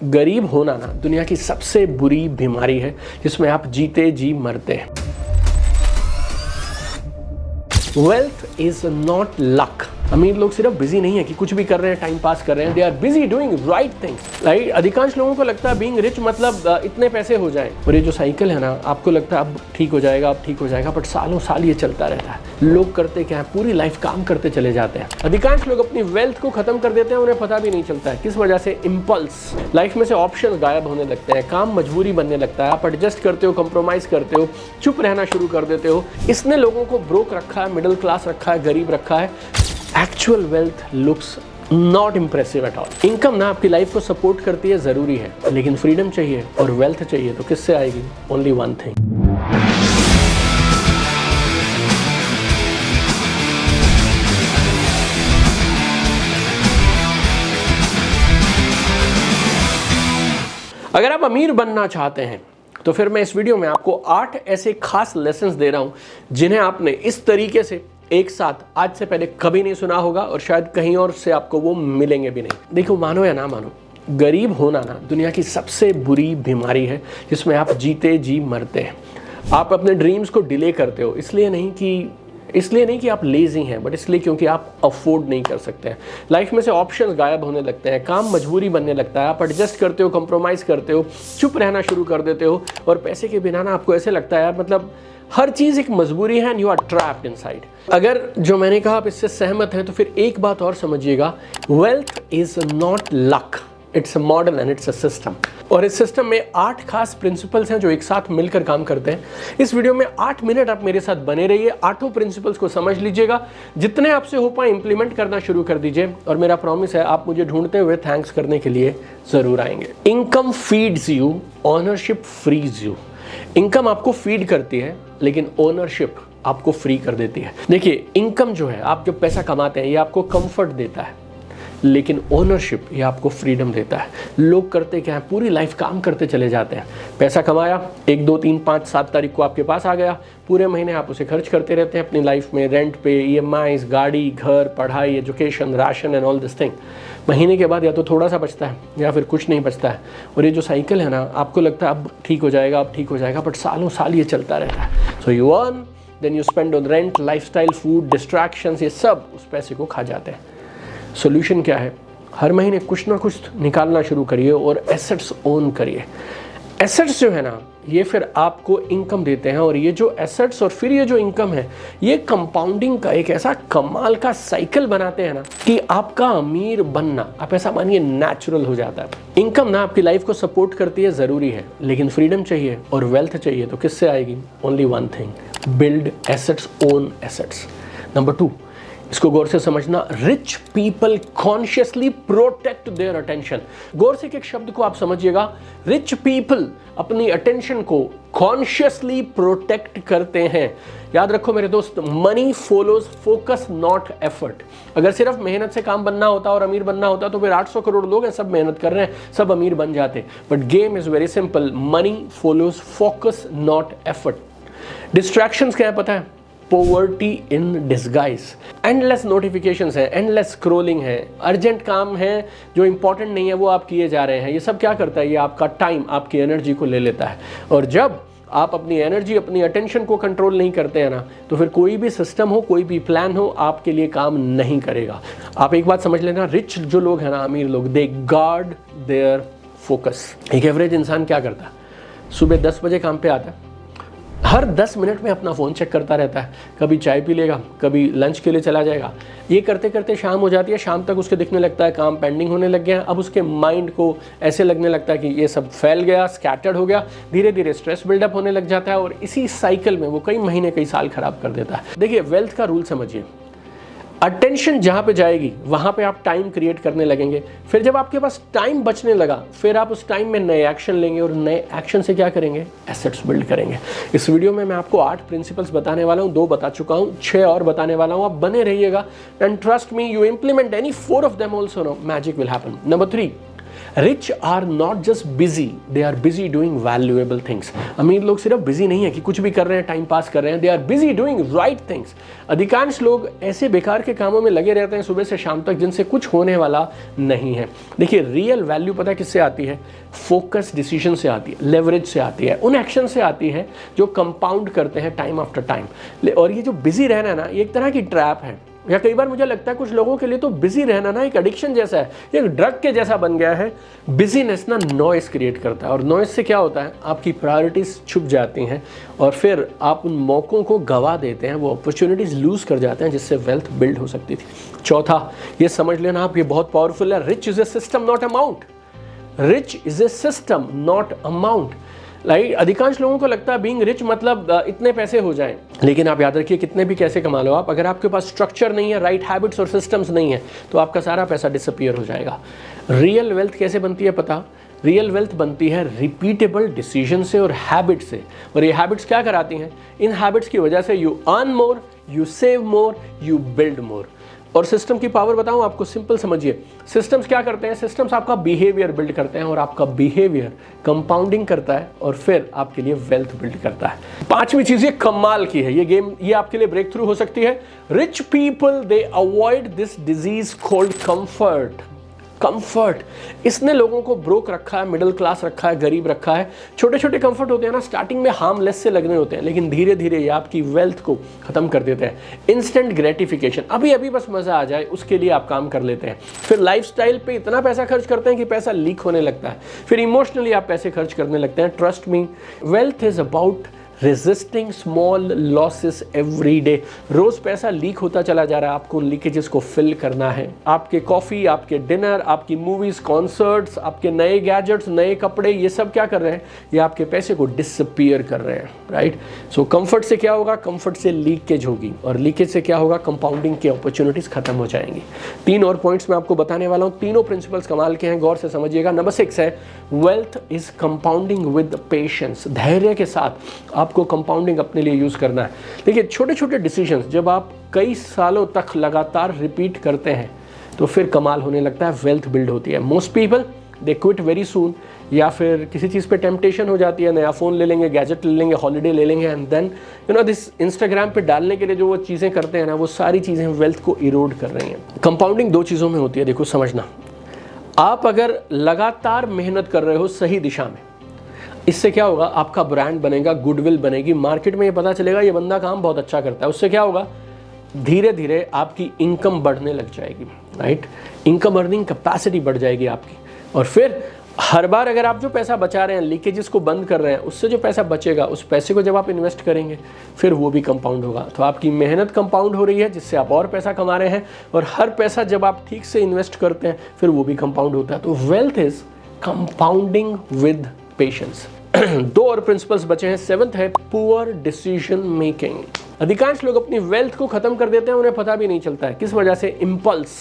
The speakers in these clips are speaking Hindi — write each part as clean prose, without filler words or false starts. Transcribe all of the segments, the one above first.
गरीब होना ना दुनिया की सबसे बुरी बीमारी है जिसमें आप जीते जी मरते हैं। Wealth is not luck. अमीर लोग सिर्फ बिजी नहीं है कि कुछ भी कर रहे हैं, टाइम पास कर रहे हैं, they are busy doing right things. Right, अधिकांश लोगों को लगता है बीइंग रिच मतलब इतने पैसे हो जाएं, और ये जो साइकिल है ना, आपको लगता है अब ठीक हो जाएगा, अब ठीक हो जाएगा, बट सालों साल ये चलता रहता है। लोग करते क्या है, पूरी लाइफ काम करते चले जाते हैं। अधिकांश लोग अपनी वेल्थ को खत्म कर देते हैं, उन्हें पता भी नहीं चलता है किस वजह से। इम्पल्स, लाइफ में से ऑप्शन गायब होने लगते हैं, काम मजबूरी बनने लगता है, आप एडजस्ट करते हो, कंप्रोमाइज करते हो, चुप रहना शुरू कर देते हो। इसने लोगों को ब्रोक रखा है, मिडिल क्लास रखा है, गरीब रखा है। Actual wealth looks not impressive at all. Income ना आपकी लाइफ को सपोर्ट करती है, जरूरी है, लेकिन फ्रीडम चाहिए और वेल्थ चाहिए तो किससे आएगी? Only one thing. अगर आप अमीर बनना चाहते हैं तो फिर मैं इस वीडियो में आपको 8 ऐसे खास लेसन्स दे रहा हूं जिन्हें आपने इस तरीके से एक साथ आज से पहले कभी नहीं सुना होगा, और शायद कहीं और से आपको वो मिलेंगे भी नहीं। देखो, मानो या ना मानो, गरीब होना ना दुनिया की सबसे बुरी बीमारी है जिसमें आप जीते जी मरते हैं। आप अपने ड्रीम्स को डिले करते हो, इसलिए नहीं कि आप लेजी हैं, बट इसलिए क्योंकि आप अफोर्ड नहीं कर सकते हैं। लाइफ में से ऑप्शंस गायब होने लगते हैं, काम मजबूरी बनने लगता है, आप एडजस्ट करते हो, कंप्रोमाइज़ करते हो, चुप रहना शुरू कर देते हो, और पैसे के बिना ना आपको ऐसे लगता है यार मतलब हर चीज़ एक मजबूरी है and you are trapped inside. अगर जो मैंने कहा आप इससे सहमत हैं तो फिर एक बात और समझिएगा, wealth is not luck, it's a model and it's a system. और इस सिस्टम में 8 खास प्रिंसिपल्स हैं जो एक साथ मिलकर काम करते हैं। इस वीडियो में 8 मिनट आप मेरे साथ बने रहिए, 8 प्रिंसिपल्स को समझ लीजिएगा, जितने आपसे हो पाए इंप्लीमेंट करना शुरू कर दीजिए, और मेरा प्रॉमिस है आप मुझे ढूंढते हुए थैंक्स करने के लिए जरूर आएंगे। Income feeds you, ownership frees you. Income आपको फीड करती है, लेकिन ओनरशिप आपको फ्री कर देती है। देखिए, इनकम जो है, आप जब पैसा कमाते हैं, ये आपको कंफर्ट देता है, लेकिन ओनरशिप ये आपको फ्रीडम देता है। लोग करते क्या है, पूरी लाइफ काम करते चले जाते हैं। पैसा कमाया, 1, 2, 3, 5, 7 तारीख को आपके पास आ गया, पूरे महीने आप उसे खर्च करते रहते हैं अपनी लाइफ में, रेंट पे, EMIs, गाड़ी, घर, पढ़ाई, education, ration and all this thing. महीने के बाद या तो थोड़ा सा बचता है या फिर कुछ नहीं बचता है, और ये जो साइकिल है ना, आपको लगता है अब ठीक हो जाएगा, अब ठीक हो जाएगा, बट सालों साल ये चलता रहता है। So you earn, then you spend on rent, lifestyle, food, distractions, ये सब उस पैसे को खा जाते हैं। सोल्यूशन क्या है? हर महीने कुछ ना कुछ निकालना शुरू करिए और एसेट्स ओन करिए। एसेट्स जो है ना, ये फिर आपको इनकम देते हैं, और ये जो एसेट्स और फिर ये जो इनकम है, ये कंपाउंडिंग का एक ऐसा कमाल का साइकिल बनाते हैं ना कि आपका अमीर बनना, आप ऐसा मानिए, नेचुरल हो जाता है। इनकम ना आपकी लाइफ को सपोर्ट करती है, ज़रूरी है, लेकिन फ्रीडम चाहिए और वेल्थ चाहिए तो किससे आएगी? Only one thing, build assets, own assets. Number 2, इसको गौर से समझना, rich people consciously protect their attention. गौर से एक शब्द को आप समझिएगा, रिच पीपल अपनी अटेंशन को कॉन्शियसली प्रोटेक्ट करते हैं। याद रखो मेरे दोस्त, money follows focus not effort. अगर सिर्फ मेहनत से काम बनना होता और अमीर बनना होता तो फिर 800 करोड़ लोग हैं, सब मेहनत कर रहे हैं, सब अमीर बन जाते। But game is very simple, money follows focus not effort. Distractions क्या है पता है? Poverty in disguise. Endless notifications है, एंडलेस स्क्रॉलिंग है, अर्जेंट काम है जो इंपॉर्टेंट नहीं है वो आप किए जा रहे हैं। ये सब क्या करता है? ये आपका टाइम, आपकी एनर्जी को ले लेता है, और जब आप अपनी एनर्जी, अपनी अटेंशन को कंट्रोल नहीं करते हैं ना, तो फिर कोई भी सिस्टम हो, कोई भी प्लान हो, आपके लिए काम नहीं करेगा। आप एक बात समझ लेना, रिच जो लोग हैं ना, अमीर लोग, दे गार्ड देयर फोकस। एक एवरेज इंसान क्या करता है? सुबह 10 बजे काम पे आता है, हर 10 मिनट में अपना फ़ोन चेक करता रहता है, कभी चाय पी लेगा, कभी लंच के लिए चला जाएगा। ये करते करते शाम हो जाती है, शाम तक उसके दिखने लगता है काम पेंडिंग होने लग गया है। अब उसके माइंड को ऐसे लगने लगता है कि ये सब फैल गया, स्कैटर्ड हो गया, धीरे धीरे स्ट्रेस बिल्डअप होने लग जाता है, और इसी साइकिल में वो कई महीने, कई साल खराब कर देता है। देखिए, वेल्थ का रूल समझिए, अटेंशन जहाँ पे जाएगी वहाँ पे आप टाइम क्रिएट करने लगेंगे। फिर जब आपके पास टाइम बचने लगा, फिर आप उस टाइम में नए एक्शन लेंगे, और नए एक्शन से क्या करेंगे? एसेट्स बिल्ड करेंगे। इस वीडियो में मैं आपको 8 प्रिंसिपल्स बताने वाला हूँ, 2 बता चुका हूँ, 6 और बताने वाला हूँ। आप बने रहिएगा, and trust me, you implement any 4 of them also, no magic will happen. Number 3, rich are not just busy, they are busy doing valuable things. अमीर लोग सिर्फ बिजी नहीं है कि कुछ भी कर रहे हैं, टाइम पास कर रहे हैं, they are busy doing right things. अधिकांश लोग ऐसे बेकार के कामों में लगे रहते हैं सुबह से शाम तक जिनसे कुछ होने वाला नहीं है। देखिए, रियल वैल्यू पता किससे आती है? फोकस डिसीजन से आती है, लेवरेज से आती है, उन एक्शन से आती है जो कंपाउंड करते हैं टाइम आफ्टर टाइम। और ये जो बिजी रहना है ना, ये एक तरह की ट्रैप है, या कई बार मुझे लगता है कुछ लोगों के लिए तो बिजी रहना ना एक एडिक्शन जैसा है, एक ड्रग के जैसा बन गया है। बिजीनेस ना नॉइस क्रिएट करता है, और नॉइस से क्या होता है, आपकी प्रायोरिटीज छुप जाती हैं और फिर आप उन मौक़ों को गवा देते हैं, वो अपॉर्चुनिटीज़ लूज़ कर जाते हैं जिससे वेल्थ बिल्ड हो सकती थी। चौथा, ये समझ लेना आप, ये बहुत पावरफुल है, rich is a system not amount. Rich is a system not amount. Like अधिकांश लोगों को लगता है बीइंग रिच मतलब इतने पैसे हो जाएं, लेकिन आप याद रखिए कितने भी कैसे कमा लो आप, अगर आपके पास स्ट्रक्चर नहीं है, राइट हैबिट्स और सिस्टम्स नहीं है, तो आपका सारा पैसा डिसअपीयर हो जाएगा। रियल वेल्थ कैसे बनती है पता? रियल वेल्थ बनती है रिपीटेबल डिसीजन से और हैबिट से। और ये हैबिट्स क्या कराती हैं? इन हैबिट्स की वजह से you earn more, you save more, you build more. और सिस्टम की पावर बताऊं आपको, सिंपल समझिए। सिस्टम्स क्या करते हैं? सिस्टम्स आपका बिहेवियर बिल्ड करते हैं, और आपका बिहेवियर कंपाउंडिंग करता है और फिर आपके लिए वेल्थ बिल्ड करता है। पांचवी चीज ये कमाल की है, ये गेम ये आपके लिए ब्रेक थ्रू हो सकती है। Rich people they avoid this disease called comfort. Comfort, इसने लोगों को ब्रोक रखा है, मिडिल क्लास रखा है, गरीब रखा है। छोटे छोटे कंफर्ट होते हैं ना, स्टार्टिंग में हार्मलेस से लगने होते हैं, लेकिन धीरे धीरे ये आपकी वेल्थ को खत्म कर देते हैं। इंस्टेंट ग्रेटिफिकेशन, अभी अभी बस मजा आ जाए उसके लिए आप काम कर लेते हैं। फिर लाइफस्टाइल पे इतना पैसा खर्च करते हैं कि पैसा लीक होने लगता है। फिर इमोशनली आप पैसे खर्च करने लगते हैं। Trust me, wealth is about resisting small losses every day. रोज पैसा लीक होता चला जा रहा है, आपको उन लीकेजेस को फिल करना है। आपके कॉफी, आपके डिनर, आपकी मूवीज, कॉन्सर्ट्स, आपके नए गैजेट्स, नए कपड़े, ये सब क्या कर रहे हैं? ये आपके पैसे को डिसअपीयर कर रहे हैं, राइट? सो कंफर्ट से क्या होगा? कंफर्ट से लीकेज होगी, और लीकेज से क्या होगा? कंपाउंडिंग की अपॉर्चुनिटीज खत्म हो जाएंगी। 3 और पॉइंट्स मैं आपको बताने वाला हूँ, तीनों प्रिंसिपल्स कमाल के हैं, गौर से समझिएगा। नंबर 6 है wealth is compounding with patience. धैर्य के साथ आपको कंपाउंडिंग अपने लिए यूज करना है। देखिए, छोटे छोटे डिसीजंस जब आप कई सालों तक लगातार रिपीट करते हैं तो फिर कमाल होने लगता है, वेल्थ बिल्ड होती है। Most people they quit very soon, या फिर किसी चीज़ पे टेम्पटेशन हो जाती है, नया फ़ोन ले लेंगे, गैजेट ले लेंगे, हॉलीडे ले लेंगे, एंड देन दिस इंस्टाग्राम पे डालने के लिए जो वो चीज़ें करते हैं ना, वो सारी चीज़ें वेल्थ को इरोड कर रही हैं। कंपाउंडिंग 2 चीज़ों में होती है, देखो समझना। आप अगर लगातार मेहनत कर रहे हो सही दिशा में, इससे क्या होगा? आपका ब्रांड बनेगा, गुडविल बनेगी, मार्केट में ये पता चलेगा ये बंदा काम बहुत अच्छा करता है। उससे क्या होगा? धीरे धीरे आपकी इनकम बढ़ने लग जाएगी, राइट? इनकम अर्निंग कैपेसिटी बढ़ जाएगी आपकी, और फिर हर बार अगर आप जो पैसा बचा रहे हैं, लीकेजेस को बंद कर रहे हैं, उससे जो पैसा बचेगा, उस पैसे को जब आप इन्वेस्ट करेंगे फिर वो भी कंपाउंड होगा। तो आपकी मेहनत कंपाउंड हो रही है, जिससे आप और पैसा कमा रहे हैं, और हर पैसा जब आप ठीक से इन्वेस्ट करते हैं फिर वो भी कंपाउंड होता है। तो wealth is compounding with patience. 2 और प्रिंसिपल्स बचे हैं। 7th है पुअर डिसीजन मेकिंग। अधिकांश लोग अपनी वेल्थ को खत्म कर देते हैं, उन्हें पता भी नहीं चलता है। किस वजह से? इंपल्स,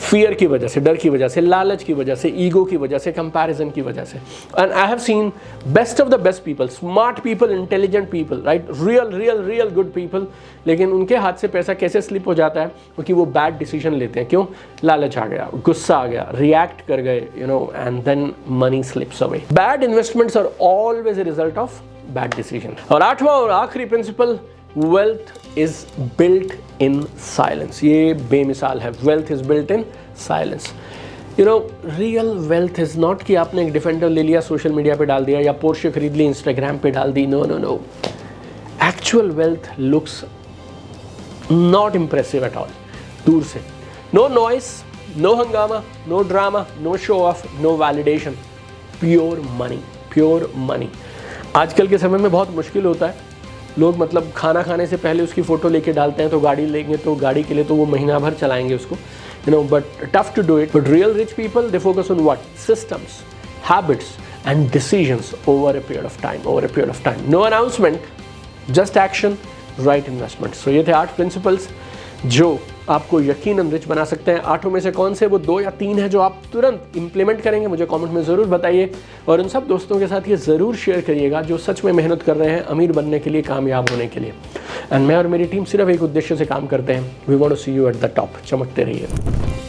फियर की वजह से, डर की वजह से, लालच की वजह से, ईगो की वजह से, कंपैरिजन की वजह से। And I have seen best of the best people, smart people, intelligent people, right, real good people, लेकिन उनके हाथ से पैसा कैसे स्लिप हो जाता है? क्योंकि वो बैड डिसीजन लेते हैं। क्यों? लालच आ गया, गुस्सा आ गया, रिएक्ट कर गए, and then money slips away. Bad investments are always a result of bad decision. और 8वां और आखिरी principle, wealth is built in silence. ये बेमिसाल है, wealth is built in silence. Real wealth is not कि आपने एक डिफेंडर ले लिया, सोशल मीडिया पे डाल दिया, या पोर्शे खरीद ली, इंस्टाग्राम पे डाल दी। No. Actual wealth looks not impressive at all, दूर से। No noise, no hungama, no drama, no show off, no validation, pure money. आजकल के समय में बहुत मुश्किल होता है, लोग मतलब खाना खाने से पहले उसकी फ़ोटो लेके डालते हैं, तो गाड़ी लेंगे तो गाड़ी के लिए तो वो महीना भर चलाएंगे उसको, but tough to do it. But real rich people they focus on what? Systems, habits and decisions over a period of time. No announcement, just action, right investment. So ये थे 8 प्रिंसिपल्स जो आपको यकीनन रिच बना सकते हैं। 8 में से कौन से वो 2 या 3 है जो आप तुरंत इंप्लीमेंट करेंगे, मुझे कमेंट में ज़रूर बताइए, और उन सब दोस्तों के साथ ये ज़रूर शेयर करिएगा जो सच में मेहनत कर रहे हैं अमीर बनने के लिए, कामयाब होने के लिए। एंड मैं और मेरी टीम सिर्फ एक उद्देश्य से काम करते हैं, we want to see you at the top. चमकते रहिए।